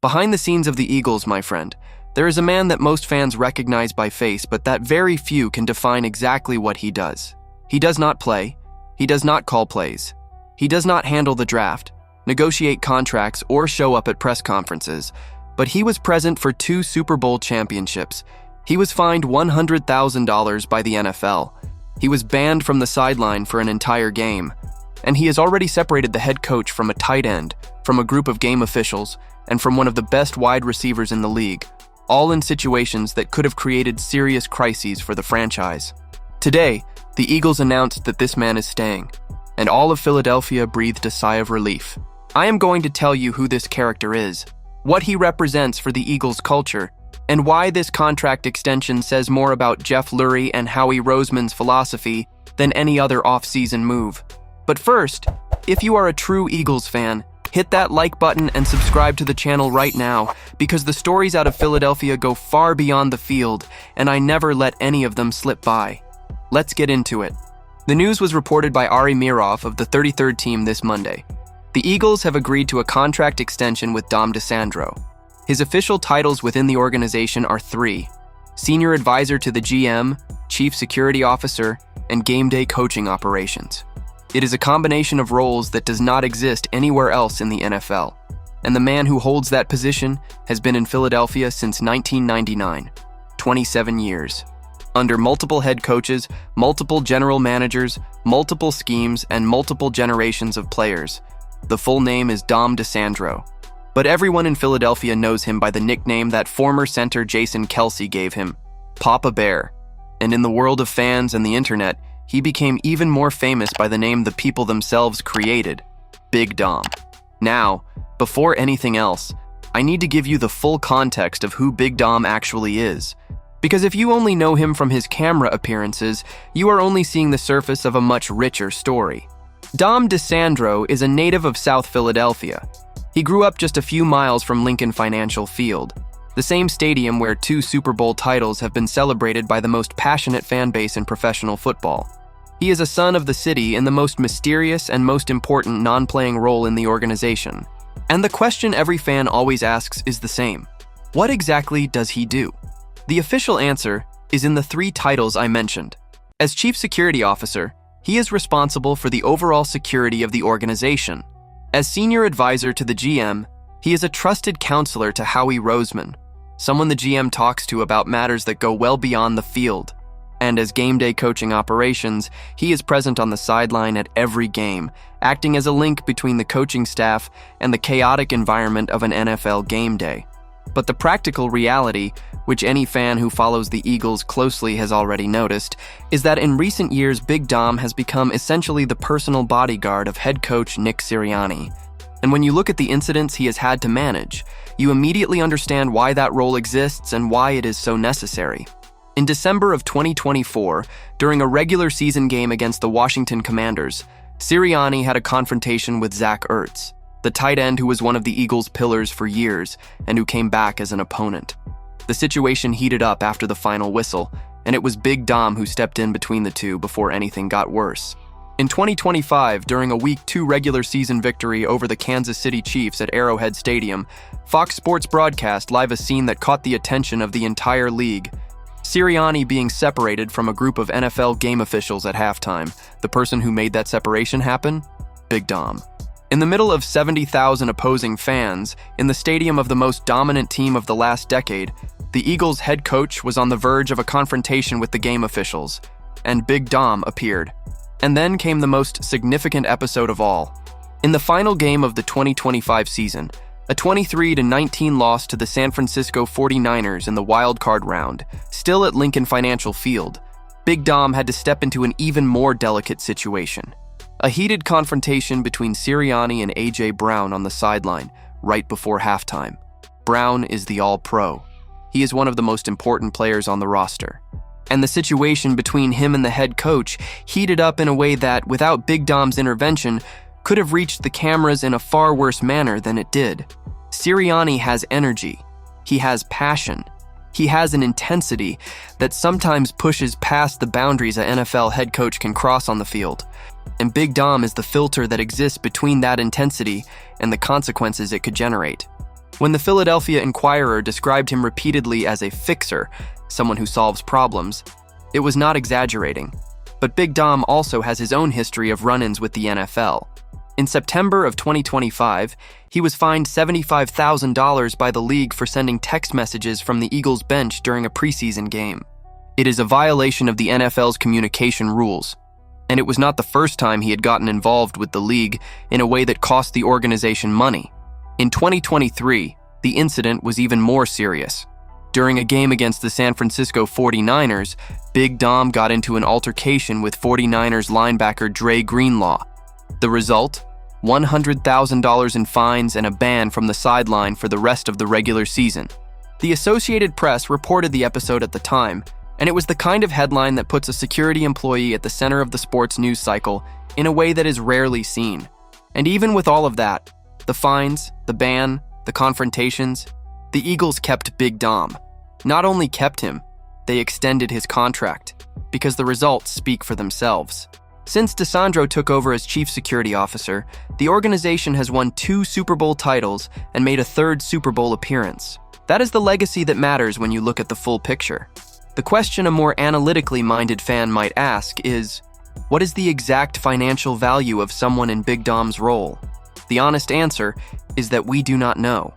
Behind the scenes of the Eagles, my friend, there is a man that most fans recognize by face, but that very few can define exactly what he does. He does not play. He does not call plays. He does not handle the draft, negotiate contracts, or show up at press conferences. But he was present for 2 Super Bowl championships. He was fined $100,000 by the NFL. He was banned from the sideline for an entire game. And he has already separated the head coach from a tight end, from a group of game officials, and from one of the best wide receivers in the league, all in situations that could have created serious crises for the franchise. Today, the Eagles announced that this man is staying, and all of Philadelphia breathed a sigh of relief. I am going to tell you who this character is, what he represents for the Eagles culture, and why this contract extension says more about Jeff Lurie and Howie Roseman's philosophy than any other off-season move. But first, if you are a true Eagles fan, hit that like button and subscribe to the channel right now, because the stories out of Philadelphia go far beyond the field, and I never let any of them slip by. Let's get into it. The news was reported by Ari Mirov of the 33rd team this Monday. The Eagles have agreed to a contract extension with Dom DeSandro. His official titles within the organization are 3: Senior Advisor to the GM, Chief Security Officer, and Game Day Coaching Operations. It is a combination of roles that does not exist anywhere else in the NFL, and the man who holds that position has been in Philadelphia since 1999, 27 years. Under multiple head coaches, multiple general managers, multiple schemes, and multiple generations of players. The full name is Dom DeSandro, but everyone in Philadelphia knows him by the nickname that former center Jason Kelce gave him, Papa Bear. And in the world of fans and the internet, he became even more famous by the name the people themselves created, Big Dom. Now, before anything else, I need to give you the full context of who Big Dom actually is. Because if you only know him from his camera appearances, you are only seeing the surface of a much richer story. Dom DeSandro is a native of South Philadelphia. He grew up just a few miles from Lincoln Financial Field, the same stadium where 2 Super Bowl titles have been celebrated by the most passionate fan base in professional football. He is a son of the city in the most mysterious and most important non-playing role in the organization. And the question every fan always asks is the same: what exactly does he do? The official answer is in the 3 titles I mentioned. As Chief Security Officer, he is responsible for the overall security of the organization. As Senior Advisor to the GM, he is a trusted counselor to Howie Roseman, someone the GM talks to about matters that go well beyond the field. And as Game Day Coaching Operations, he is present on the sideline at every game, acting as a link between the coaching staff and the chaotic environment of an NFL game day. But the practical reality, which any fan who follows the Eagles closely has already noticed, is that in recent years Big Dom has become essentially the personal bodyguard of head coach Nick Sirianni. And when you look at the incidents he has had to manage, you immediately understand why that role exists and why it is so necessary. In December of 2024, during a regular season game against the Washington Commanders, Sirianni had a confrontation with Zach Ertz, the tight end who was one of the Eagles' pillars for years and who came back as an opponent. The situation heated up after the final whistle, and it was Big Dom who stepped in between the two before anything got worse. In 2025, during a Week 2 regular season victory over the Kansas City Chiefs at Arrowhead Stadium, Fox Sports broadcast live a scene that caught the attention of the entire league. Sirianni being separated from a group of NFL game officials at halftime. The person who made that separation happen? Big Dom. In the middle of 70,000 opposing fans, in the stadium of the most dominant team of the last decade, the Eagles' head coach was on the verge of a confrontation with the game officials, and Big Dom appeared. And then came the most significant episode of all. In the final game of the 2025 season, a 23-19 loss to the San Francisco 49ers in the wild card round, still at Lincoln Financial Field, Big Dom had to step into an even more delicate situation. A heated confrontation between Sirianni and A.J. Brown on the sideline right before halftime. Brown is the All-Pro. He is one of the most important players on the roster. And the situation between him and the head coach heated up in a way that, without Big Dom's intervention, could have reached the cameras in a far worse manner than it did. Sirianni has energy. He has passion. He has an intensity that sometimes pushes past the boundaries an NFL head coach can cross on the field. And Big Dom is the filter that exists between that intensity and the consequences it could generate. When the Philadelphia Inquirer described him repeatedly as a fixer, someone who solves problems, it was not exaggerating. But Big Dom also has his own history of run-ins with the NFL. In September of 2025, he was fined $75,000 by the league for sending text messages from the Eagles bench during a preseason game. It is a violation of the NFL's communication rules, and it was not the first time he had gotten involved with the league in a way that cost the organization money. In 2023, the incident was even more serious. During a game against the San Francisco 49ers, Big Dom got into an altercation with 49ers linebacker Dre Greenlaw. The result? $100,000 in fines and a ban from the sideline for the rest of the regular season. The Associated Press reported the episode at the time, and it was the kind of headline that puts a security employee at the center of the sports news cycle in a way that is rarely seen. And even with all of that, the fines, the ban, the confrontations, the Eagles kept Big Dom. Not only kept him, they extended his contract, because the results speak for themselves. Since DeSandro took over as chief security officer, the organization has won 2 Super Bowl titles and made a 3rd Super Bowl appearance. That is the legacy that matters when you look at the full picture. The question a more analytically minded fan might ask is, what is the exact financial value of someone in Big Dom's role? The honest answer is that we do not know.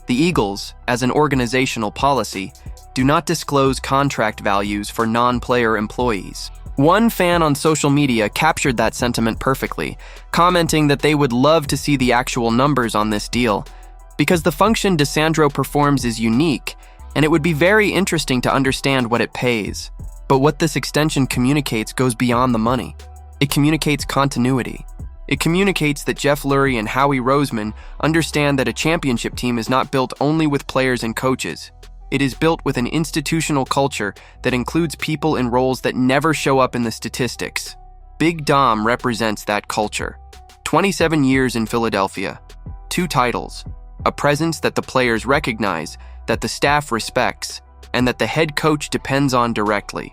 The Eagles, as an organizational policy, do not disclose contract values for non-player employees. One fan on social media captured that sentiment perfectly, commenting that they would love to see the actual numbers on this deal, because the function DeSandro performs is unique, and it would be very interesting to understand what it pays. But what this extension communicates goes beyond the money. It communicates continuity. It communicates that Jeff Lurie and Howie Roseman understand that a championship team is not built only with players and coaches. It is built with an institutional culture that includes people in roles that never show up in the statistics. Big Dom represents that culture. 27 years in Philadelphia, 2 titles, a presence that the players recognize, that the staff respects, and that the head coach depends on directly.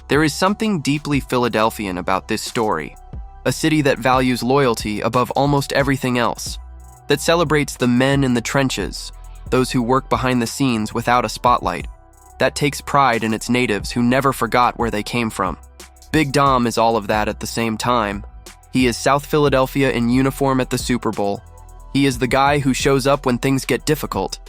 There is something deeply Philadelphian about this story. A city that values loyalty above almost everything else, that celebrates the men in the trenches, those who work behind the scenes without a spotlight, that takes pride in its natives who never forgot where they came from. Big Dom is all of that at the same time. He is South Philadelphia in uniform at the Super Bowl. He is the guy who shows up when things get difficult.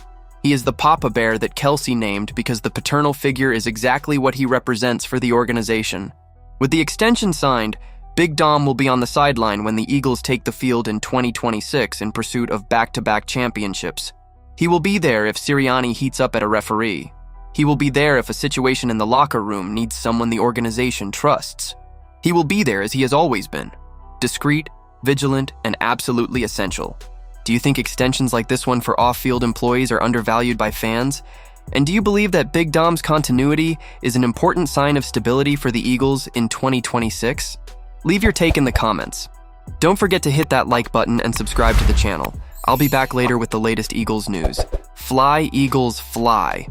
He is the Papa Bear that Kelsey named because the paternal figure is exactly what he represents for the organization. With the extension signed, Big Dom will be on the sideline when the Eagles take the field in 2026 in pursuit of back-to-back championships. He will be there if Sirianni heats up at a referee. He will be there if a situation in the locker room needs someone the organization trusts. He will be there as he has always been, discreet, vigilant, and absolutely essential. Do you think extensions like this one for off-field employees are undervalued by fans? And do you believe that Big Dom's continuity is an important sign of stability for the Eagles in 2026? Leave your take in the comments. Don't forget to hit that like button and subscribe to the channel. I'll be back later with the latest Eagles news. Fly, Eagles, fly!